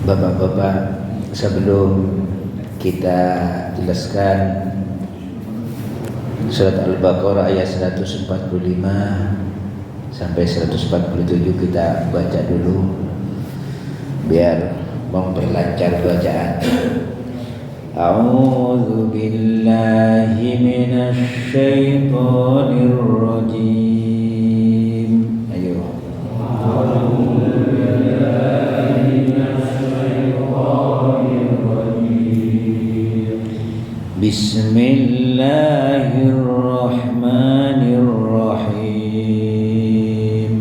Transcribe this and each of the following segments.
Bapak-bapak, sebelum kita jelaskan surat Al-Baqarah ayat 145 sampai 147, kita baca dulu biar memperlancar bacaan. A'udzu billahi minasy syaithanir rajim. Ayo. Bismillahirrahmanirrahim.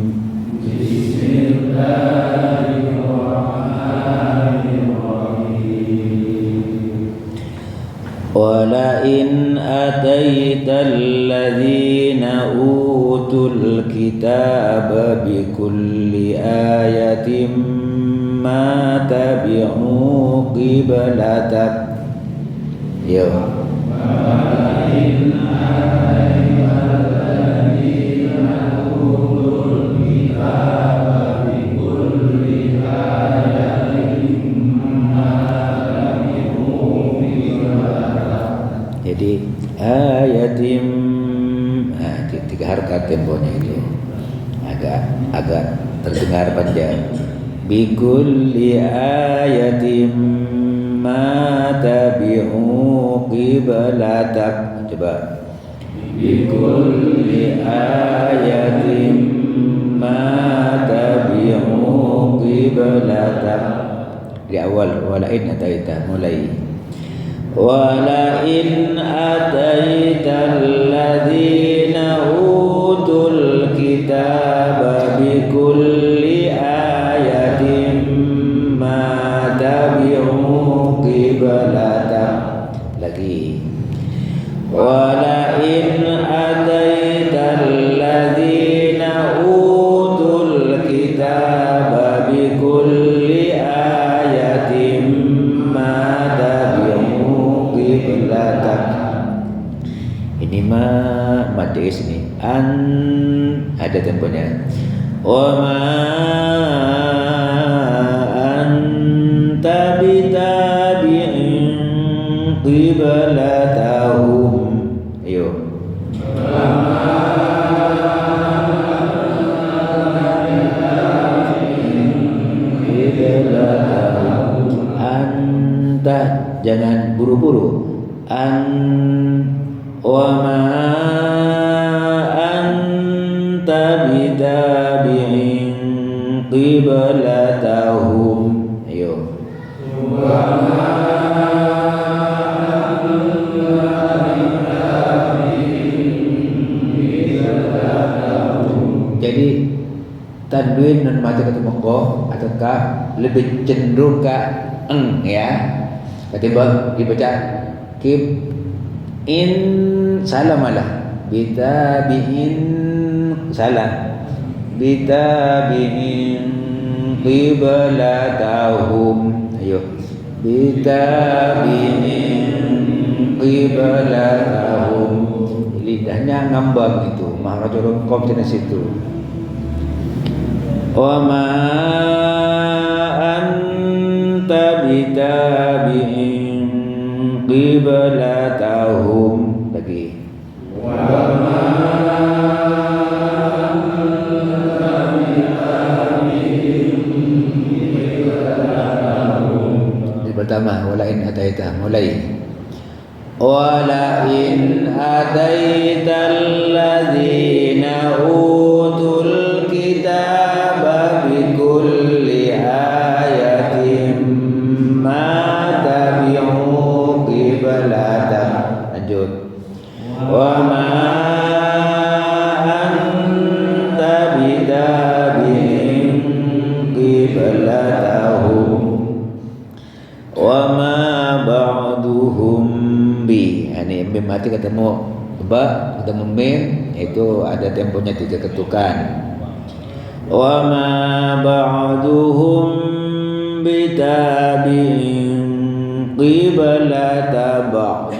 Walain ataital ladzina utul kitaba bikulli ayatin ma tabi'u qiblatak. Yo. Jadi ayatim, tiga harakat temponya itu agak terdengar panjang. Bikulli ayatim ma tabi'u qiblatak. Coba. Bikulli ayatim ma tabi'u qiblatak. Di awal walain ataita mulai. Walain ataital ladzina utul kitaba bikulli ayatin ma tabi'u qiblatak. Lagi. Walain ataital ladzina utul kitaba bikulli ayatin ma tabi'u qiblatak. Ini mad ini ada temponya. Wa ma anta bitabi'in qiblatahum. Ayo. Anta, jangan buru-buru. Wa ma anta bitabi'in qiblatahum. Ayo. Jadi tanwin nun mata ketemu ko ataukah lebih cenderung ke eng ya. Ketimbang dibaca kib in salah malah bitabiin salah bitabiin qiblatahum. Ayo bitabiin qiblatahum. Lidahnya ngambang itu mahrajul qom di situ. Wa ma anta bitabi'in qiblatahum. Lagi. Wa ma anta bitabi'in qiblatahum. Di pertama walain ataita mulai. Walain ataital ladzina utul kitaba bikulli ayatin ma tabi'u qiblatak. Lanjut. Wa ma anta bitabi'in qiblatahum wa ma ba'duhum bi. Ini mim mati ketemu ba ketemu mim itu ada temponya 3 ketukan. Wa ma ba'duhum bitabi'in qiblata ba'd.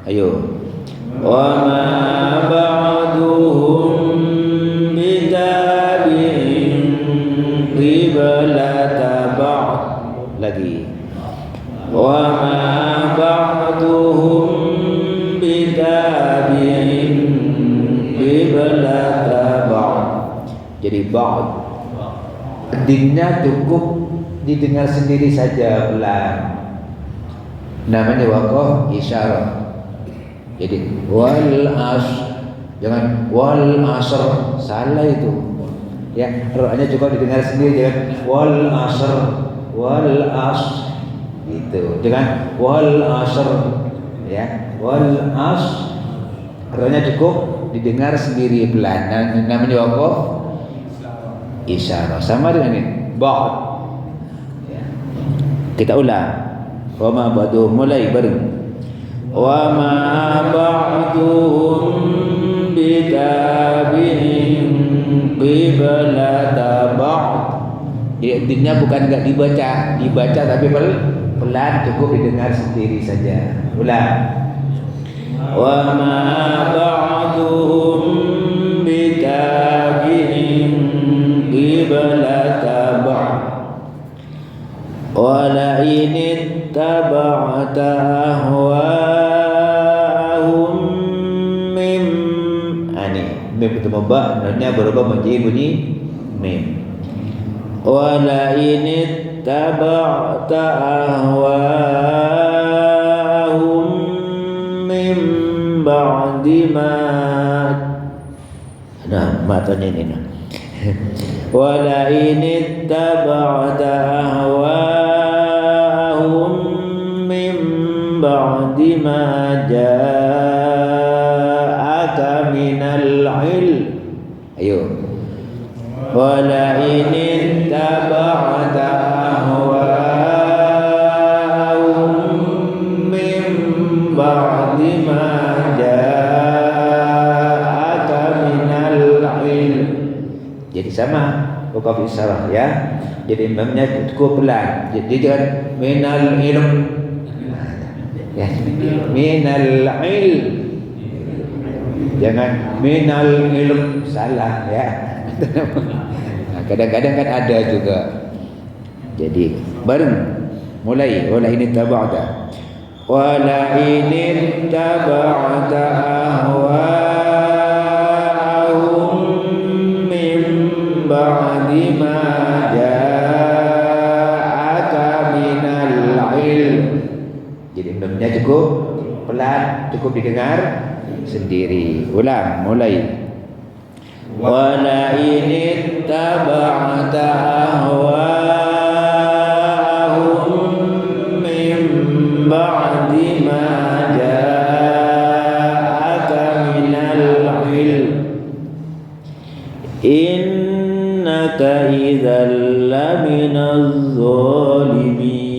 Ayo. Wa ma ba'duhum bitabi'in qiblata ba'd. lagi. Wa ma ba'duhum bitabi'in qiblata ba'd. Jadi ba'd dinnya cukup didengar sendiri saja pelan. Namanya waqaf isyarah. Jadi wal jangan wal asr, salah itu. Ya, rohnya cukup didengar sendiri, jangan wal asr gitu. Jangan wal asr ya, wal rohnya cukup didengar sendiri pelan. Namanya waqaf isyarah. Sama dengan ini ba'd. Ya. Kita ulang. Wa ma ba'du, mulai bareng. Wa ma ba'duhum bitabi'in qiblata ba'd. Jadi dinnya bukan enggak dibaca tapi pelan, cukup didengar sendiri saja. Ulang. Wa ma ba'duhum bitabi'in qiblata ba'd. Wa la in ittaba'ta ahwa'ahum mim bertemu ba, nanti berubah menjadi bunyi mim. Wa la in ittaba'ta ahwa'ahum mim ba'di ma matanya ini. Wa la in ittaba'ta ahwa'ahum mim ba'di ma ja'aka minal ilm. Ayo. Wa la in ittaba'ta ahwa'ahum mim ba'di ma ja'aka minal ilm. Jadi sama waqaf isyarah ya. Jadi imamnya cukup pelan. Jadi jangan minal ilm. Ya, minal ilm. Jangan minal ilm, salah ya. Nah, kadang-kadang kan ada juga. Jadi bareng mulai wala in taba'ta wala in taba'ta ahwa'ahum min ba'di ma ja'aka minal ilm. Jadi imamnya cukup pelan, cukup didengar sendiri. Ulang, mulai. Wala in ittaba'ta ahwa'ahum min ba'di ma ja'aka minal ilm innaka idzal laminaz zalimin.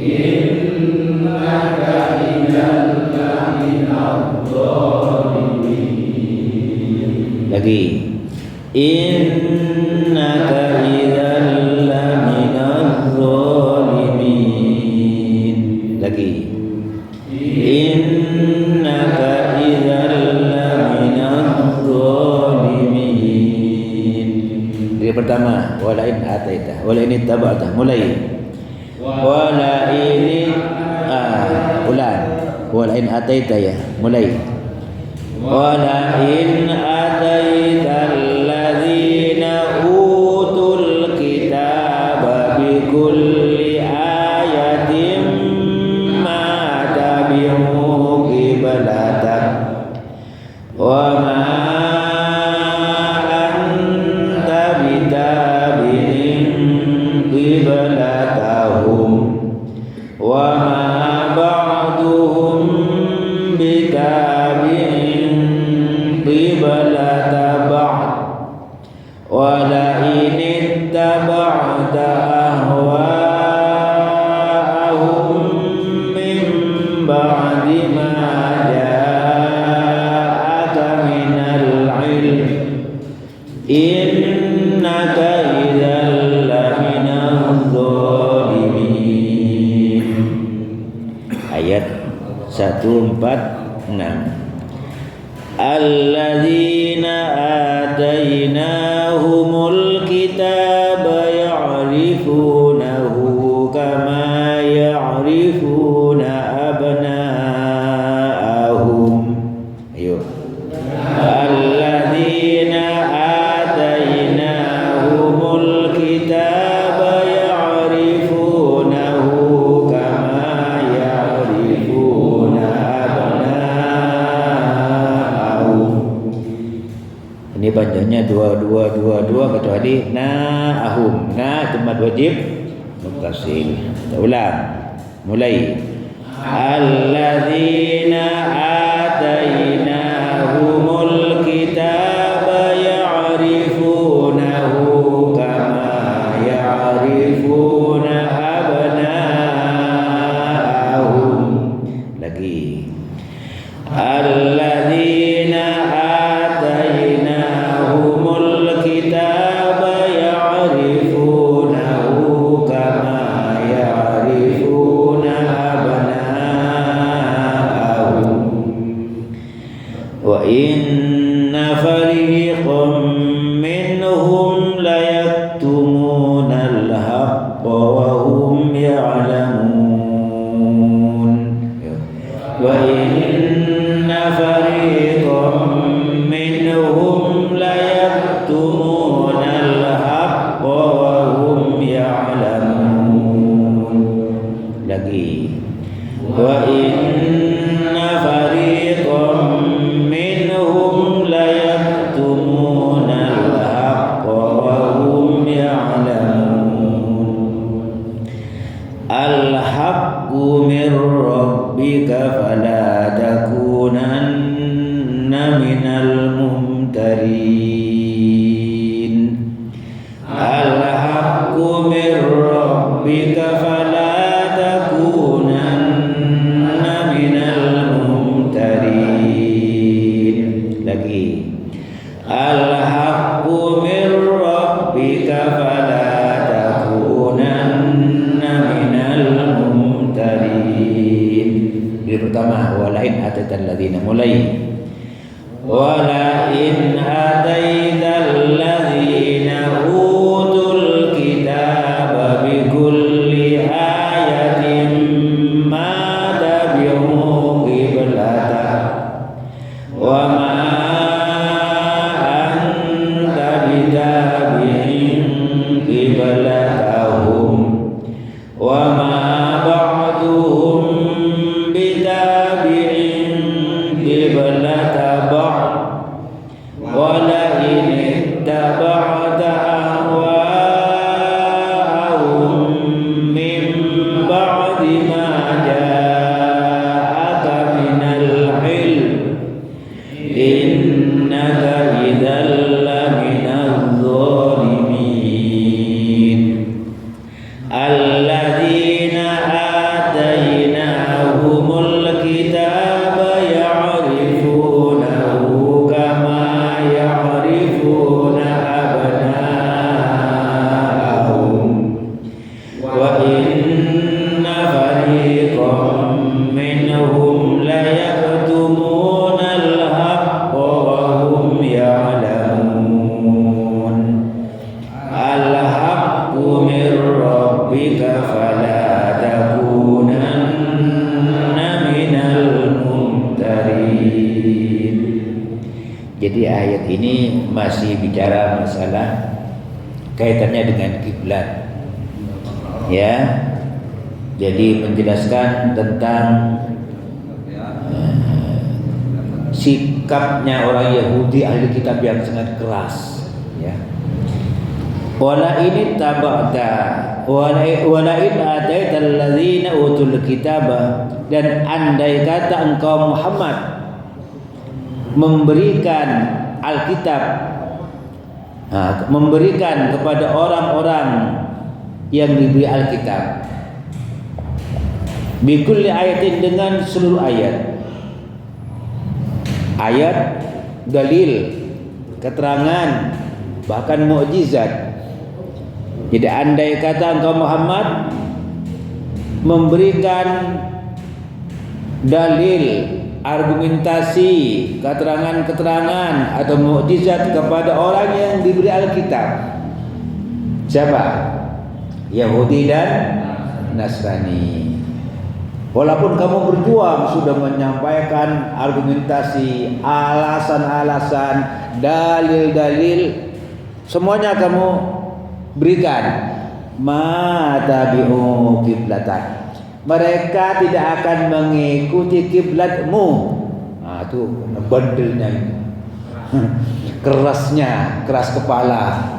Innaka idzal laminaz zalimin. Lagi. Innaka idzal laminaz zalimin. Lagi. Innaka idzal laminaz zalimin. Yang pertama, wala in ataita, wala in tabata, mulai. Wala in ulang. Wala in ataita ya, mulai. Wala in ataita alladzina utul kitaba bi kulli ayatin ma tabi'u qiblatak wa ma anta bitabi'in qiblatahum wa ma ba'duhum bitabi'in qiblata ba'd wa la in ittaba'ta ahwa'ahum min ba'di ma ja'aka minal ilm innaka idzal laminaz zalimin. Ayat 146. Alladzina atainahumul kitaba ya'rifu Bacanya dua kecuali na'ahum. Na tempat wajib muttasil. Kita ulang. Mulai. Alladzina atainahumul kitaba ya'rifunahu kama ya'rifuna abna'ahum. Lagi. Alladzina atainahumul kitaba ya'rifunahu kama ya'rifuna abna'ahum. Wa inna fariqam minhum layaktumuna al-haqqa wa hum ya'lamun. Wa inna fariqam minhum layaktumuna al-haqqa wa hum ya'lamun. Lagi. Wa inna fariqam minhum layaktumuna al-haqqa wa hum ya'lamun. Al-haqqu min rabbika fala takunanna minal mumtarin. Al-haqqu min rabbika fala takunanna minal mumtarin. Lagi. Al-haqqu min rabbika fala takunanna minal mumtarin. Yang pertama, walain atatal ladzina, mulai. Walain atatal ladzina utul kitaba bikulli ayatin ma tabi'u qiblatah wa ma anta bitabi'in qiblatahum wa ma ba'duhum bitabi'in qiblata ba'd wa la in ittaba'ta ahwa'ahum min ba'di ma ja'aka minal ilm innaka idzal laminadh dhalimin. Alladzina atainahumul kitaba ya'rifunahu kama ya'rifuna abna'ahum. Wa inna fariqam minhum layaktumuna al-haqqa wa hum ya'lamun. Al-haqqu min rabbika fala takunanna minal mumtarin. Jadi ayat ini masih bicara masalah kaitannya dengan kiblat. Ya. Jadi menjelaskan tentang sikapnya orang Yahudi ahli kitab yang sangat keras, ya. Wala ini taba'ta wala in ataital ladzina utul kitaba, dan andai kata engkau Muhammad memberikan Alkitab, memberikan kepada orang-orang yang diberi Alkitab, bikulli ayatin, dengan seluruh ayat, dalil, keterangan, bahkan mukjizat. Jadi andai kata engkau Muhammad memberikan dalil, argumentasi, keterangan-keterangan atau mukjizat kepada orang yang diberi Alkitab. Siapa? Yahudi dan Nasrani. Walaupun kamu berjuang sudah menyampaikan argumentasi, alasan-alasan, dalil-dalil, semuanya kamu berikan, ma tabi'u qiblatak, mereka tidak akan mengikuti kiblatmu. Itu bandelnya itu. kerasnya, keras kepala.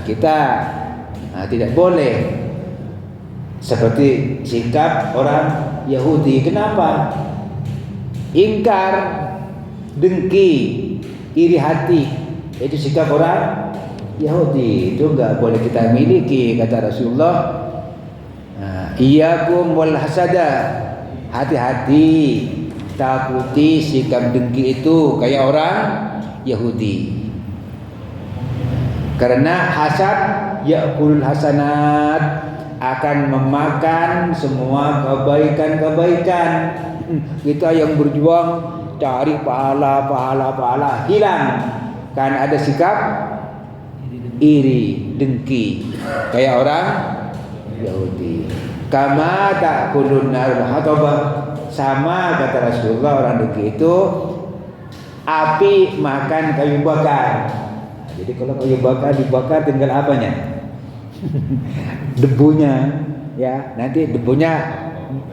Kita tidak boleh seperti sikap orang Yahudi. Kenapa? Ingkar, dengki, iri hati. Itu sikap orang Yahudi. Itu enggak boleh kita miliki, kata Rasulullah. Iyyakum wal hasada. Hati-hati, takuti sikap dengki itu kayak orang Yahudi. Karena hasad ya'kulul hasanat, akan memakan semua kebaikan-kebaikan. Kita yang berjuang cari pahala, hilang kan ada sikap iri, dengki kayak orang Yahudi. Kama ta'kulun narul hataba, sama kata Rasulullah, orang dengki itu api makan kayu bakar. Jadi kalau kayu bakar dibakar tinggal apanya? Debunya, ya. Nanti debunya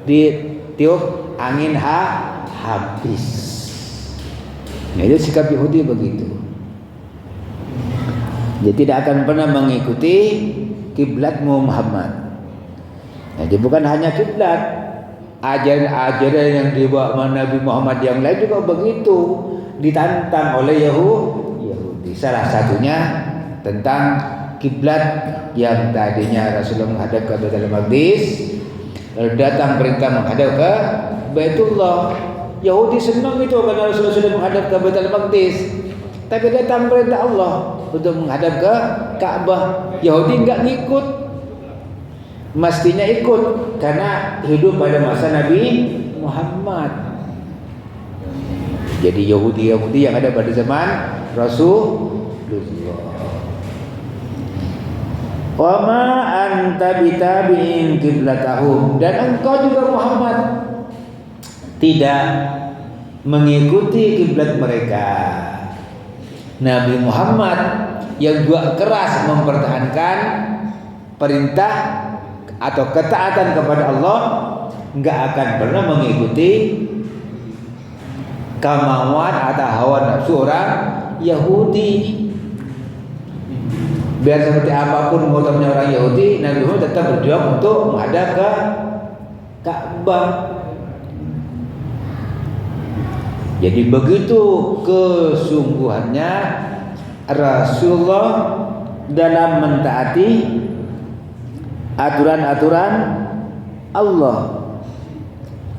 ditiup angin habis. Nah, itu sikap Yahudi begitu. Dia tidak akan pernah mengikuti kiblatmu Muhammad. Jadi bukan hanya kiblat, ajaran-ajaran yang dibawa Nabi Muhammad yang lain juga begitu, ditantang oleh Yahudi. Salah satunya tentang kiblat yang tadinya Rasulullah menghadap ke Baitul Maqdis, lalu datang perintah menghadap ke Baitullah. Yahudi senang itu karena Rasulullah sudah menghadap ke Baitul Maqdis. Tapi datang perintah Allah untuk menghadap ke Ka'bah. Yahudi enggak ngikut. Mestinya ikut karena hidup pada masa Nabi Muhammad. Jadi Yahudi yang ada pada zaman Rasulullah. Wa ma anta bitabi'in qiblatahum, dan engkau juga Muhammad tidak mengikuti kiblat mereka. Nabi Muhammad yang juga keras mempertahankan perintah atau ketaatan kepada Allah, enggak akan pernah mengikuti kemauan atau hawa nafsu orang Yahudi. Biar seperti apapun motornya orang Yahudi, Nabi Muhammad tetap berjuang untuk menghadap ke Ka'bah. Jadi begitu kesungguhannya Rasulullah dalam mentaati aturan-aturan Allah.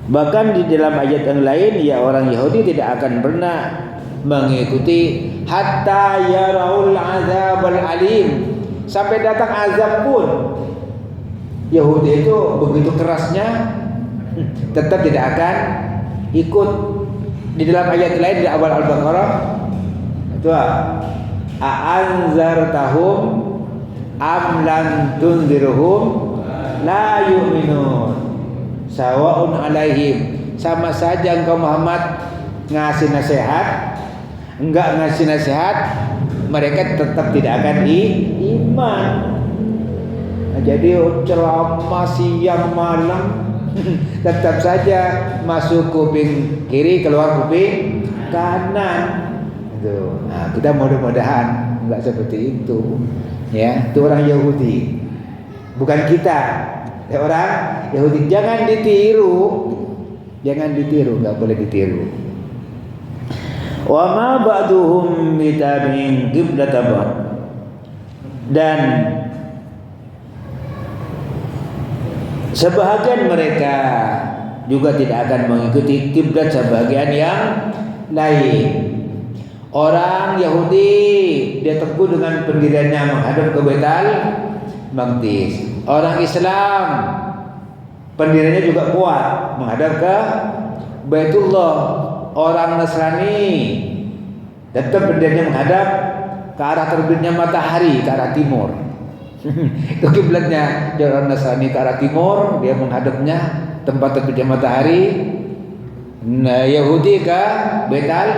Bahkan di dalam ayat yang lain, ya orang Yahudi tidak akan pernah mengikuti hatta yaraul azabal alim, sampai datang azab pun Yahudi itu begitu kerasnya tetap tidak akan ikut. Di dalam ayat lain di awal Al-Baqarah itu a'anzartahum am lam tunzirhum la yu'minun sawa'un alaihim, sama saja engkau Muhammad ngasih nasihat enggak ngasih nasihat, mereka tetap tidak akan iman. Jadi ceramah siang malam tetap saja masuk kuping kiri, keluar kuping kanan. Itu. Nah, kita mudah-mudahan enggak seperti itu. Ya, itu orang Yahudi. Bukan kita. Ya, orang Yahudi, jangan ditiru. Jangan ditiru, enggak boleh ditiru. Wa ma ba'duhum bitabi'in qiblatahum, dan sebahagian mereka juga tidak akan mengikuti kiblat sebagian yang lain. Orang Yahudi dia teguh dengan pendiriannya menghadap ke Baitul Maqdis. Orang Islam pendiriannya juga kuat menghadap ke Baitullah. Orang Nasrani tetap pendiriannya menghadap ke arah terbitnya matahari, ke arah timur. Itu kiblatnya. Dia orang Nasrani ke arah timur, dia menghadapnya tempat terbitnya matahari. Nah, Yahudi ke Baitul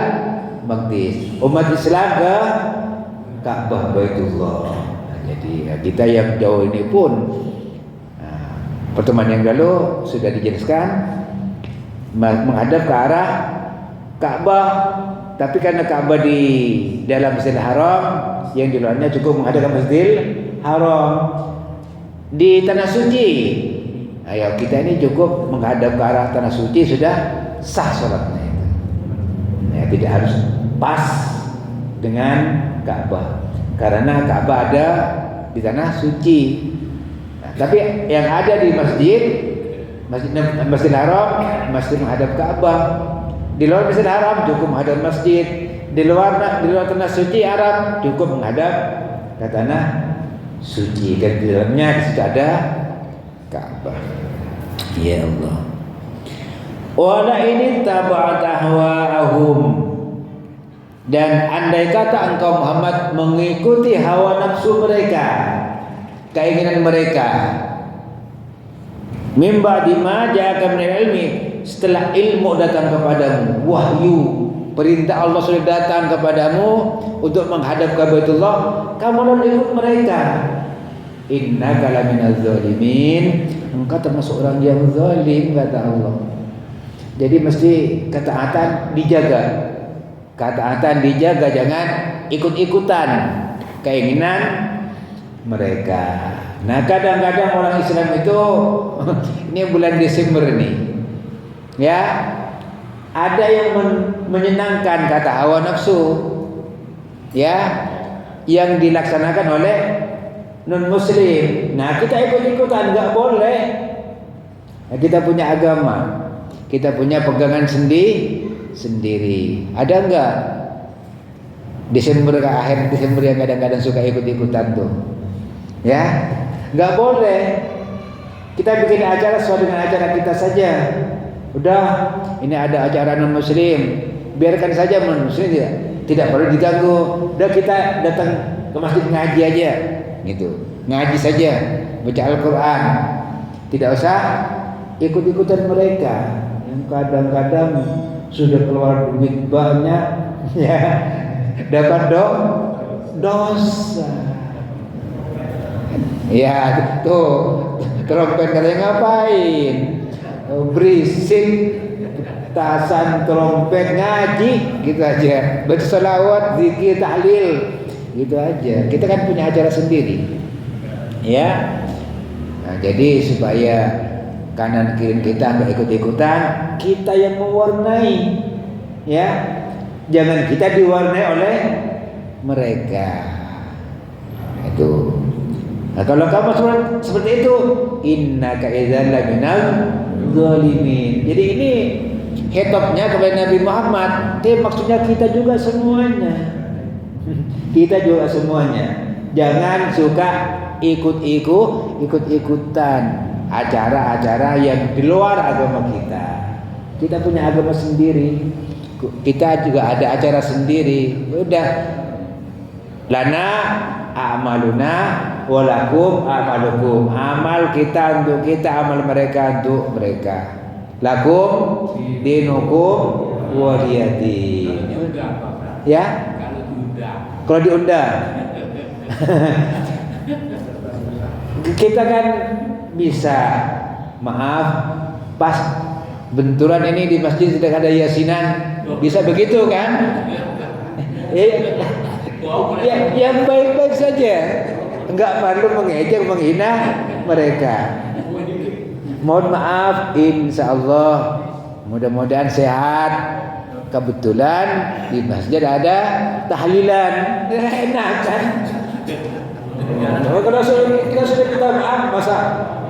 Maqdis, umat Islam ke Ka'bah Baitullah. Jadi kita yang jauh ini pun pertemuan yang lalu sudah dijelaskan menghadap ke arah Ka'bah Tapi karena Ka'bah di dalam Masjidil Haram, yang di luarnya cukup menghadap ke Masjidil Haram. Di tanah suci, ayo kita ini cukup menghadap ke arah tanah suci sudah sah sholatnya itu. Ya, tidak harus pas dengan Ka'bah, karena Ka'bah ada di tanah suci. Nah, tapi yang ada di Masjidil Haram, masjid menghadap Ka'bah. Di luar Masjidil Haram cukup menghadap masjid. Di luar tanah suci Arab cukup menghadap ke tanah suci, dan di dalamnya di situ ada Ka'bah. Ya Allah. Wala ini taba'at ahwa'ahum, dan andai kata engkau Muhammad mengikuti hawa nafsu mereka, keinginan mereka, mimba dima ja'aka minal ilmi, setelah ilmu datang kepadamu, wahyu, perintah Allah sudah datang kepadamu untuk menghadap ke Baitullah, kamu lalu ikut mereka. Innaka laminaz zalimin, engkau termasuk orang yang zalim, kata Allah. Jadi mesti ketaatan dijaga. Ketaatan dijaga, jangan ikut-ikutan keinginan mereka. Nah, kadang-kadang orang Islam itu ini bulan Desember nih, ya, ada yang menyenangkan kata hawa nafsu, ya, yang dilaksanakan oleh non muslim. Nah, kita ikut-ikutan, nggak boleh. Nah, kita punya agama, kita punya pegangan sendiri. Ada enggak Desember, akhir Desember yang kadang-kadang suka ikut-ikutan tuh, ya, nggak boleh. Kita bikin acara sesuai dengan acara kita saja. Udah, ini ada acara non muslim, biarkan saja non muslim, tidak perlu diganggu. Udah, kita datang ke masjid ngaji aja, gitu, ngaji saja, baca Al-Quran, tidak usah ikut-ikutan mereka yang kadang-kadang sudah keluar duit banyak, ya, dapat dosa. Ya, tuh trompet katanya ngapain? Berisik, tasan trompet, ngaji, gitu aja, baca salawat, zikir, tahlil, gitu aja. Kita kan punya acara sendiri, ya. Nah, jadi supaya kanan kiri kita nggak ikut-ikutan, kita yang mewarnai, ya, jangan kita diwarnai oleh mereka. Itu. Nah, kalau kamu seperti itu, innaka idzan laminal zalimin. Jadi ini hitopnya kepada Nabi Muhammad. Tapi maksudnya kita juga semuanya. Kita juga semuanya. Jangan suka ikut-ikutan acara-acara yang di luar agama kita. Kita punya agama sendiri. Kita juga ada acara sendiri. Udah, lana a'maluna walakum a'malukum. Amal kita untuk kita, amal mereka untuk mereka. Lakum dinukum waliyadin. Ya? Kalau diundang. Kita kan bisa, maaf, pas benturan ini di masjid sedang ada yasinan, bisa begitu kan? Ya, yang baik-baik saja, enggak perlu mengejek, menghina mereka. Mohon maaf, insya Allah, mudah-mudahan sehat. Kebetulan di masjid ada tahlilan, enak kan? Kalau kita sudah minta maaf, masa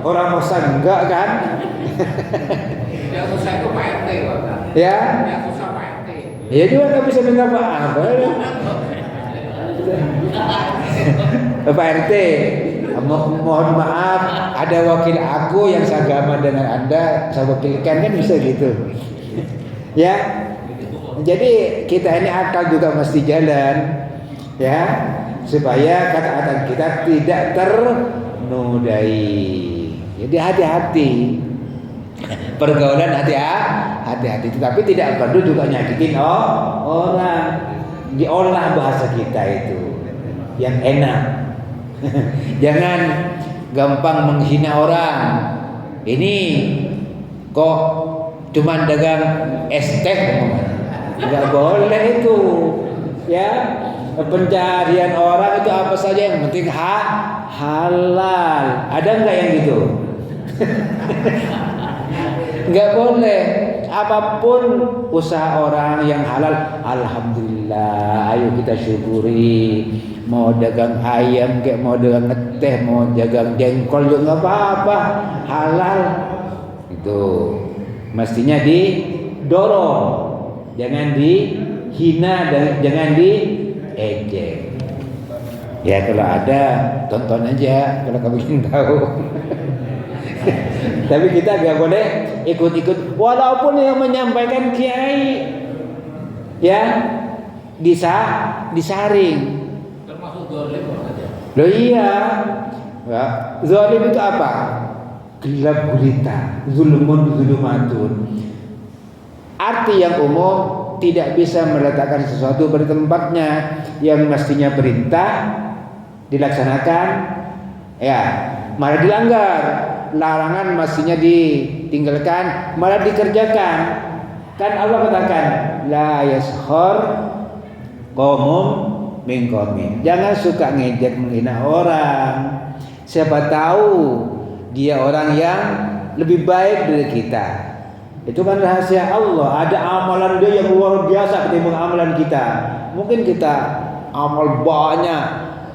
orang masa enggak kan? Yang susah itu Pak RT, Pak. Ya? Yang susah Pak RT. Ya juga nggak bisa minta maaf. Pak RT, mohon maaf, ada wakil aku yang seagama dengan Anda, saya wakilkan, kan bisa gitu. Ya, jadi kita ini akal juga mesti jalan, ya, supaya ketaatan kita tidak ternodai. Jadi hati-hati, pergaulan hati-hati, tetapi tidak perlu juga nyakitin orang. Diolah bahasa kita itu yang enak. Jangan gampang menghina orang. Ini kok cuman dagang es teh, Nggak boleh itu. Ya, pencarian orang itu apa saja yang penting halal. Ada nggak yang gitu? Nggak boleh. Apapun usaha orang yang halal, alhamdulillah, ayo kita syukuri. Mau dagang ayam, kayak mau dagang ngeteh, mau dagang jengkol juga nggak apa-apa, halal. Itu mestinya didorong, jangan dihina dan jangan diejek. Ya kalau ada tonton aja kalau kamu ingin tahu. Tapi kita nggak boleh ikut-ikut, walaupun yang menyampaikan kiai ya disaring. Termasuk zalim aja. Loh iya, ya, zalim itu apa? Gelap gulita, zulumatun. Arti yang umum tidak bisa meletakkan sesuatu pada tempatnya, yang mestinya perintah dilaksanakan, ya malah dilanggar. Larangan mestinya ditinggalkan, malah dikerjakan. Kan Allah katakan, la yaskhar qaumun min qaumin. Jangan suka ngejek menghina orang. Siapa tahu dia orang yang lebih baik dari kita. Itu kan rahasia Allah. Ada amalan dia yang luar biasa ketimbang amalan kita. Mungkin kita amal banyak,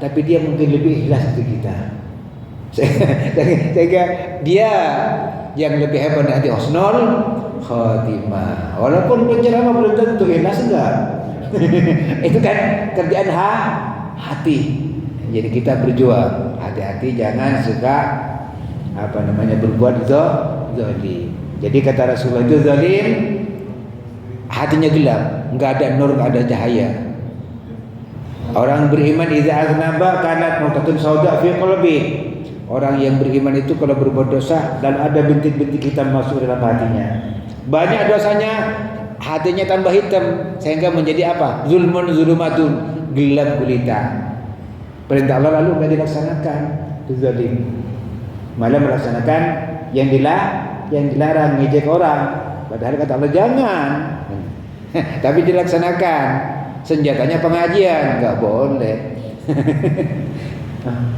tapi dia mungkin lebih ikhlas dari kita. Sehingga dia yang lebih hebat dari husnul khatimah. Walaupun penceramah belum tentu ikhlas enggak. Itu kan kerjaan hati. Jadi kita berjuang, hati-hati jangan suka berbuat zalim. Jadi kata Rasulullah itu zalim hatinya gelap, enggak ada nur, enggak ada cahaya. Orang beriman idza aznaba kanat nuqtatun sauda fi qalbi. Orang yang beriman itu kalau berbuat dosa dan ada bintik-bintik hitam masuk dalam hatinya. Banyak dosanya, hatinya tambah hitam sehingga menjadi apa? Zulumatun, gelap gulita. Perintah Allah lalu tidak dilaksanakan, itu zalim. Malah melaksanakan yang dilarang, ngejek orang. Padahal kata Allah jangan. Tapi dilaksanakan. Senjatanya pengajian, enggak boleh.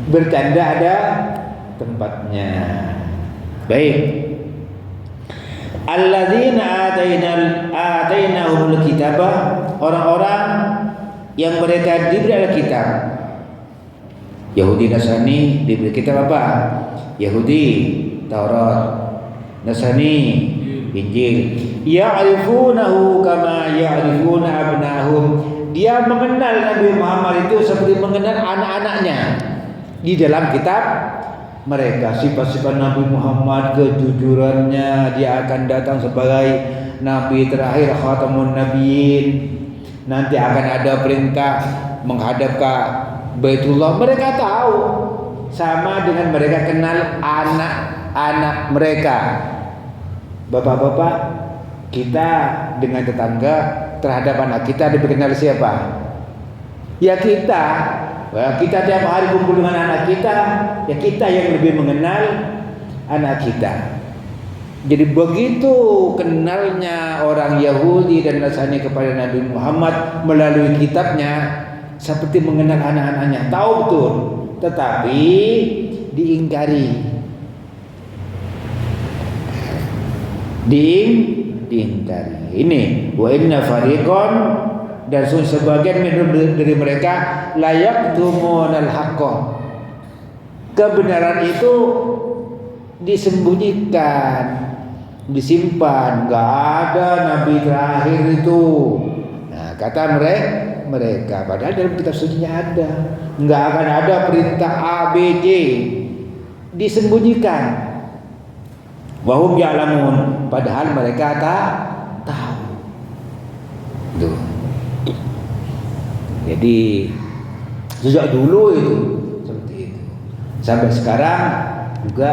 Bercanda ada tempatnya. Baik. Alladzina atainahumul kitaba, orang-orang yang mereka diberi Alkitab. Yahudi Nasrani diberi kitab apa? Yahudi Taurat, Nasrani Injil. Ya'rifunahu kama ya'rifuna abnahum. Dia mengenal Nabi Muhammad itu seperti mengenal anak-anaknya. Di dalam kitab mereka sifat-sifat Nabi Muhammad, kejujurannya, dia akan datang sebagai Nabi terakhir, khatamun nabiyyin. Nanti akan ada perintah menghadap ke Baitullah. Mereka tahu, sama dengan mereka kenal anak-anak mereka. Bapak-bapak, kita dengan tetangga terhadap anak kita lebih kenal siapa? Ya kita. Kita tiap hari kumpul dengan anak kita, ya kita yang lebih mengenal anak kita. Jadi begitu kenalnya orang Yahudi dan Nasrani kepada Nabi Muhammad melalui kitabnya, seperti mengenal anak-anaknya, tahu betul, tetapi diingkari. Diingkari. Ini wa inna fariqan, dan sebagian dari mereka layak tumunal haqqo. Kebenaran itu disembunyikan, disimpan, enggak ada nabi terakhir itu. Nah, kata mereka padahal dalam kitab sucinya ada. Enggak akan ada perintah ABC, disembunyikan. Wahum ya'lamun, padahal mereka tahu. Tuh. Jadi sejak dulu itu seperti itu, sampai sekarang juga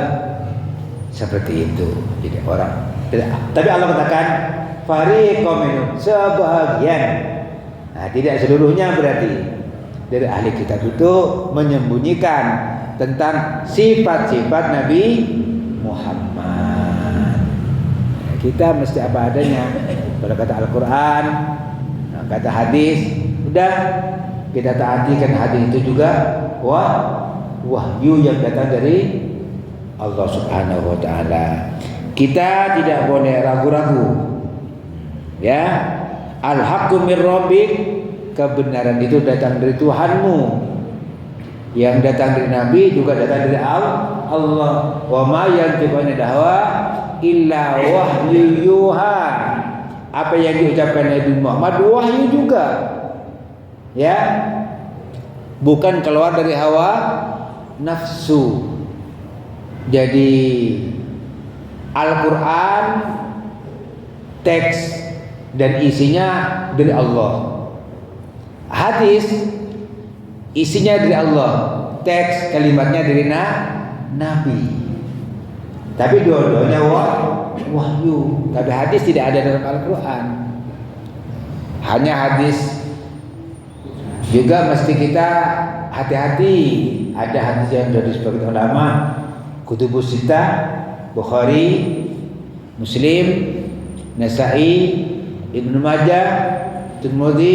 seperti itu. Jadi orang tidak. Tapi Allah katakan fariqum minhum, sebagian. Nah, tidak seluruhnya berarti dari ahli kitab itu menyembunyikan tentang sifat-sifat Nabi Muhammad. Kita mesti apa adanya. Kalau kata Al-Quran, kata hadis, udah kita taati, kan hadis itu juga wahyu yang datang dari Allah Subhanahu wa taala. Kita tidak boleh ragu-ragu. Ya, al-haqqu mir rabbik, kebenaran itu datang dari Tuhanmu. Yang datang dari Nabi juga datang dari Allah. Wa ma yantiqu anil hawa illa wahyu yuha. Apa yang diucapkan Nabi Muhammad wahyu juga. Ya. Bukan keluar dari hawa nafsu. Jadi Al-Quran teks dan isinya dari Allah. Hadis isinya dari Allah, teks kalimatnya dari Nabi. Tapi dua-duanya wahyu. Tapi hadis tidak ada dalam Al-Quran. Hanya hadis. Juga mesti kita hati-hati. Ada hadis yang dari sebagian ulama, Kutubus Sittah, Bukhari, Muslim, Nasa'i, Ibnu Majah, Tirmidzi,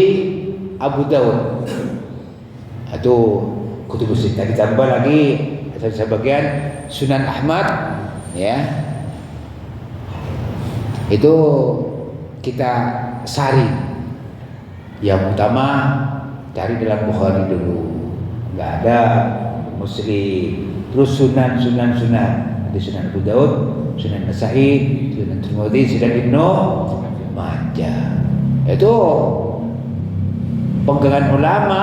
Abu Dawud. Itu Kutubus Sittah, ditambah lagi sebagian Sunan Ahmad, ya. Itu kita saring. Yang utama cari dalam Bukhari dulu. Enggak ada Muslim. Terus Sunan. Ada Sunan Abu Daud, Sunan Nasa'i, Sunan Tirmidzi, Sunan Ibnu Majah. Itu pegangan ulama.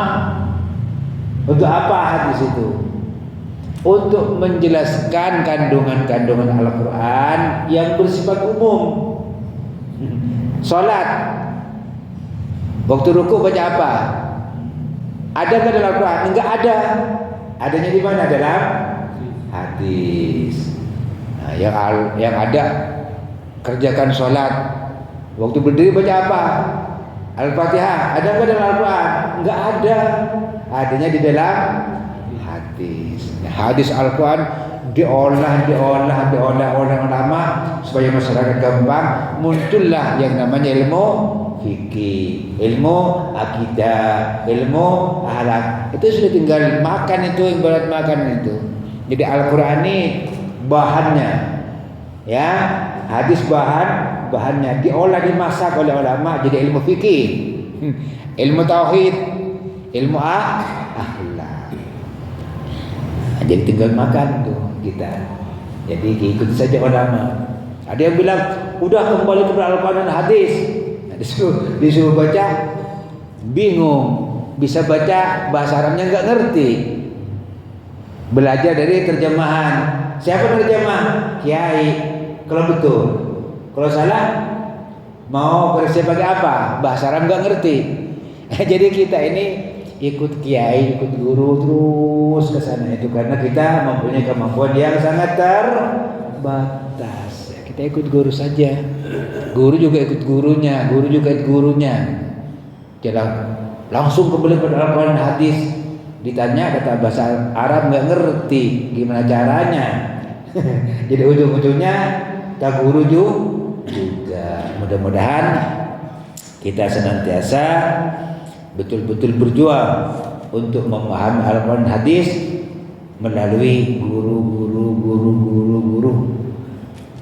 Untuk apa hadis itu? Untuk menjelaskan kandungan-kandungan Al-Quran yang bersifat umum. Salat, waktu ruku baca apa? Ada nggak dalam Al-Quran? Enggak ada. Adanya di mana? Dalam hadis. Nah, yang ada, kerjakan sholat. Waktu berdiri baca apa? Al-Fatihah. Ada nggak dalam Al-Quran? Enggak ada. Adanya di dalam hadis. Nah, hadis Al-Quran diolah oleh ulama supaya masyarakat gampang. Muncullah yang namanya ilmu fikih, ilmu akidah, ilmu akhlak. Itu sudah tinggal makan, itu yang berat makan itu. Jadi Al-Quran ini bahannya, ya, hadis bahannya diolah, dimasak oleh ulama jadi ilmu fikih, ilmu tauhid, ilmu akhlak. Nah, jadi tinggal makan tuh kita. Jadi ikut saja ulama. Ada yang bilang udah kembali kepada Al-Quran dan hadis. Disuruh baca, bingung, bisa baca bahasa Arabnya nggak ngerti. Belajar dari terjemahan. Siapa terjemah? Kiai. Kalau betul. Kalau salah, mau koreksi pakai apa? Bahasa Arab nggak ngerti. Jadi kita ini ikut kiai, ikut guru terus ke sana itu karena kita mempunyai kemampuan yang sangat terbatas. Kita ikut guru saja. Guru juga ikut gurunya, guru juga ikut gurunya. Jangan langsung kembali pada Al-Quran dan hadis. Ditanya kata bahasa Arab nggak ngerti, gimana caranya? Jadi ujung-ujungnya tak guru juga. Mudah-mudahan kita senantiasa betul-betul berjuang untuk memahami Al-Quran dan hadis melalui guru.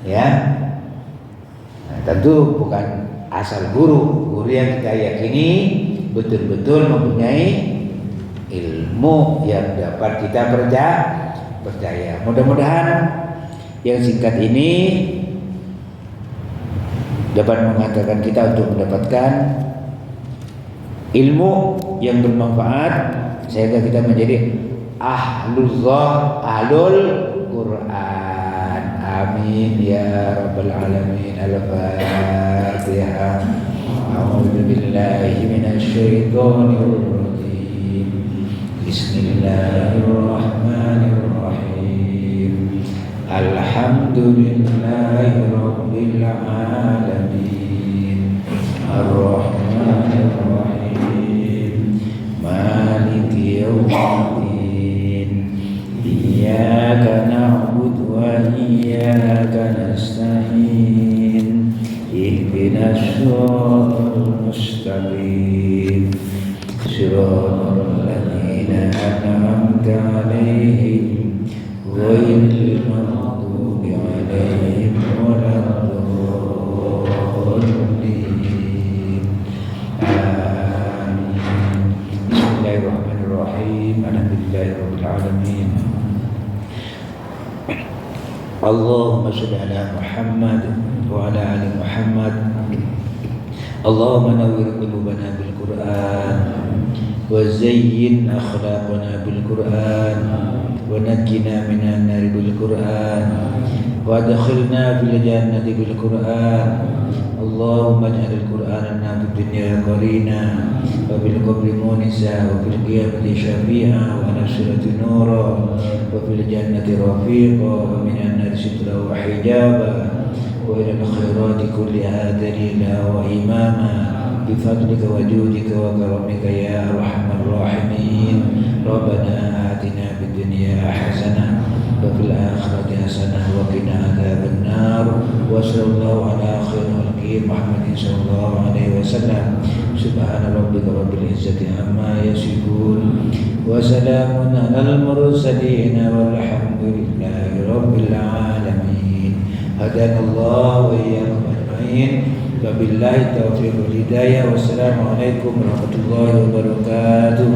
Ya. Nah, tentu bukan asal guru yang kita yakini betul-betul mempunyai ilmu yang dapat kita percaya. Mudah-mudahan yang singkat ini dapat mengantarkan kita untuk mendapatkan ilmu yang bermanfaat sehingga kita menjadi ahlul Quran. Amin ya rabbal alamin. Al-Fatihah. A'udzu billahi minasy syaithanir rajim. Bismillahirrahmanirrahim. Alhamdulillahi rabbil alamin. Ar-Rahmanir Rahim. Maliki yaumiddin. Iyyaka na'budu wa iyyaka nasta'in. Ihdinas siratal المستقيم صراط الذين أنعمت عليهم غير المغضوب عليهم ولا الضالين آمين. بسم الله الرحمن الرحيم الحمد لله رب العالمين اللهم صل على محمد وعلى آل محمد اللهم نور قلوبنا بالقرآن وزين أخلاقنا بالقرآن ونجنا من النار بالقرآن وادخلنا في الجنة بالقرآن اللهم اجعل القرآن لنا في الدنيا قرينا وفي القبر مونسا وفي القيامة شفيعا ونصرة نورا وفي الجنة رفيقا ومن النار سترا وحجابا وإلى الخيرات كلها دليلا وإماما بفضلك وجودك وكرمك يا أرحم الراحمين ربنا آتنا في الدنيا حسنة وفي الآخرة حسنة وقنا عذاب النار وصلى الله على خير خلقه محمد صلى الله عليه وسلم سبحان ربك رب العزة عما يصفون وسلام على المرسلين والحمد لله رب العالمين هدانا الله وإياكم أجمعين وبالله التوفيق والهداية والسلام عليكم ورحمة الله وبركاته.